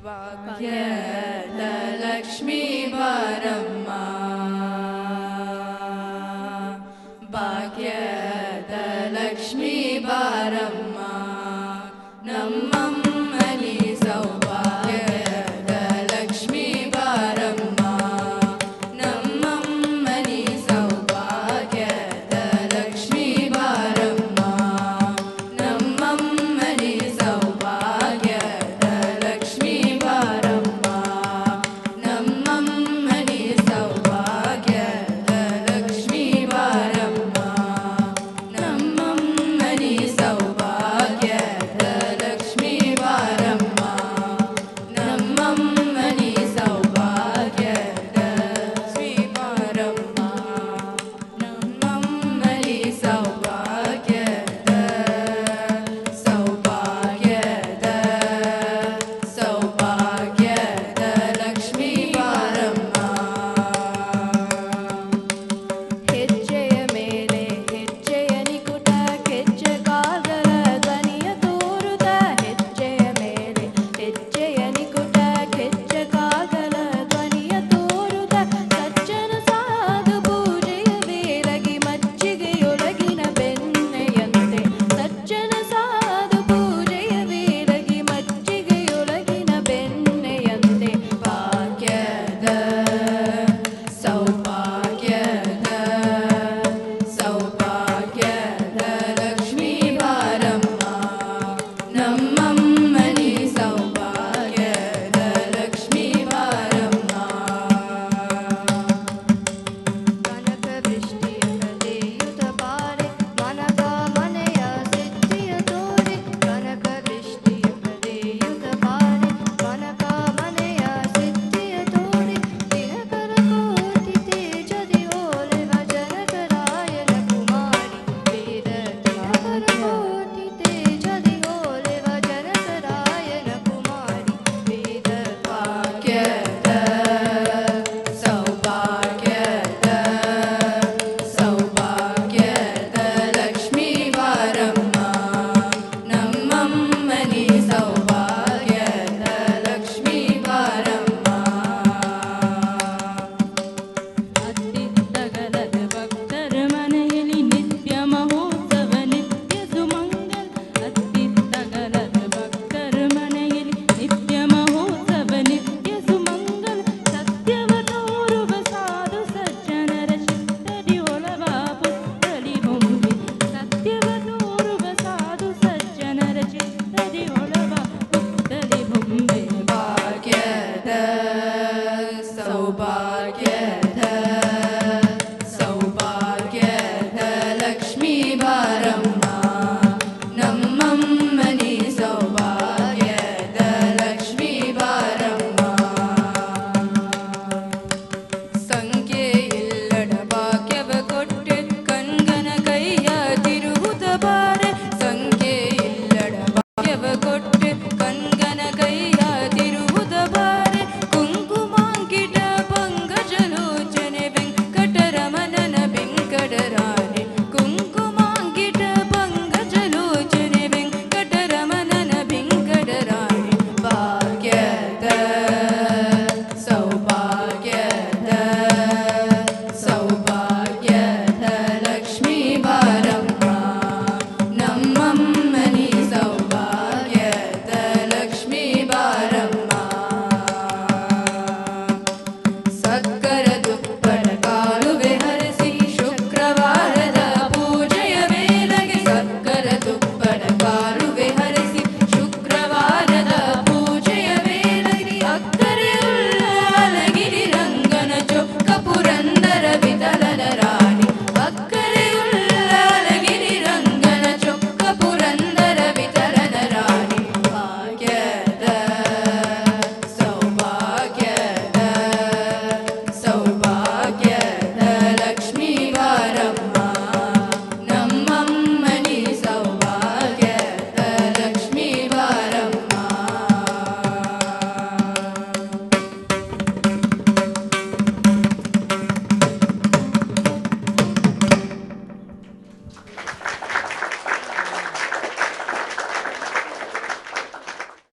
ಭಾಗ್ಯದ ಲಕ್ಷ್ಮೀ ಬಾರಮ್ಮ, ಭಾಗ್ಯದ ಲಕ್ಷ್ಮೀ ಬಾರಮ್ಮ, ನಮ್ಮಮ್ಮನಿ ಸೌಭಾಗ್ಯದ ಲಕ್ಷ್ಮೀ ಬಾರಮ್ಮ, ನಮ್ಮಮ್ಮನಿ ಸೌಭಾಗ್ಯದ ಲಕ್ಷ್ಮೀ ಬಾರಮ್ಮ, ನಮ್ಮಮ್ಮನಿ ಸೌಭಾಗ್ಯದ ಲಕ್ಷ್ಮೀ ಬಾರಮ್ಮ, ನಮ್ಮಮ್ಮನಿ ಸೌಭಾಗ್ಯದ ಲಕ್ಷ್ಮೀ ಬಾರಮ್ಮ, ನಮ್ಮಮ್ಮನಿ ಸೌಭಾಗ್ಯದ ಲಕ್ಷ್ಮೀ ಬಾರಮ್ಮ, ನಮ್ಮಮ್ಮನಿ ಸೌಭಾಗ್ಯದ ಲಕ್ಷ್ಮೀ ಬಾರಮ್ಮ, ನಮ್ಮಮ್ಮನಿ ಸೌಭಾಗ್ಯದ ಸೌಭಾಗ್ಯದ ಸೌಭಾಗ್ಯದ ಲಕ್ಷ್ಮೀ ಬಾರಮ್ಮ. ಹೆಜ್ಜೆಯ ಮೇಲೆ ಹೆಜ್ಜೆಯ ನಿಕುಟ ಕೆಜ್ಜೆಗಾಗಲ ಧ್ವನಿಯ ತೋರುತ, ಹೆಜ್ಜೆಯ ಮೇಲೆ ಹೆಜ್ಜೆಯ ನಿಕುಟ ಕೆಜ್ಜೆಗಾಗಲ ಧ್ವನಿಯ ತೋರುತ, ಸಜ್ಜನ ಸಾಧು ಪೂಜೆಯ ವೇರಗಿ ಮಜ್ಜಿಗೆಯೊಳಗಿನ ಬೆಣ್ಣೆಯಂತೆ, ಸಜ್ಜನ ಸಾಧು ಪೂಜೆಯ ವೇರಗಿ ಮಜ್ಜಿಗೆಯೊಳಗಿನ ಬೆಣ್ಣೆಯಂತೆ, ಭಾಗ್ಯದ ಸೌಭಾಗ್ಯದ ಸೌಭಾಗ್ಯದ ಲಕ್ಷ್ಮೀ ಬಾರಮ್ಮ, ನಮ್ಮಮ್ಮನಿ ಸೌಭಾಗ್ಯದ ಲಕ್ಷ್ಮೀ ಬಾರಮ್ಮ. ಕನಕ ವೃಷ್ಟಿಯ ಕಲೆಯುತ ಬಾರೆ ಮನದ ಮನೆಯ ಸಿದ್ಧಿಯ ತೋರೆ, ಕನಕ ವೃಷ್ಟಿಯ ಕಲೆಯುತ ಬಾರೆ ಮನಕ ಮನೆಯ ಸಿದ್ಧಿಯ ತೋರೆ, ದಿನಕರ ಕೋಟಿ ತೇಜದಿ ಓಲೆವ ಜನಕರಾಯನ ಕುಮಾರಿ ವೇದ, ದಿನಕರ ಕೋಟಿ ತೇಜದಿ ಓಲೆವ ಜನಕರಾಯನ ಕುಮಾರಿ ವೇದ, ಭಾಗ್ಯದ ಸೌಭಾಗ್ಯದ ಸೌಭಾಗ್ಯದ ಲಕ್ಷ್ಮೀ ಬಾರಮ್ಮ, ನಮ್ಮಮ್ಮನಿ ಸೌಭಾಗ್ಯದ ಲಕ್ಷ್ಮೀ ಬಾರಮ್ಮ. ಅತ್ತಿತ್ತಗಲದ ಭಕ್ತರ ಮನೆಯಲ್ಲಿ ನಿತ್ಯ ಮಹೋತ್ಸವ ನಿತ್ಯ ಸುಮಂಗಲ, ಅತ್ತಿತ್ತಗಲದ ಭಕ್ತರ ಮನೆಯಲ್ಲಿ ನಿತ್ಯ ಮಹೋತ್ಸವ ನಿತ್ಯ ಸುಮಂಗಲ, ಸತ್ಯವ ತೋರುವ ಸಾಧು ಸಜ್ಜನರ ಚಿತ್ತದಿ ಒಲವ ಪುತ್ತಲಿ ಬೊಂಬೆ, ಸತ್ಯವ ತೋರುವ ಸಾಧು ಸಜ್ಜನರ ಚಿತ್ತದಿ ಒಲವ ಪುತ್ತಲಿ ಬೊಂಬೆ, ಭಾಗ್ಯದ ಸೌಭಾಗ್ಯದ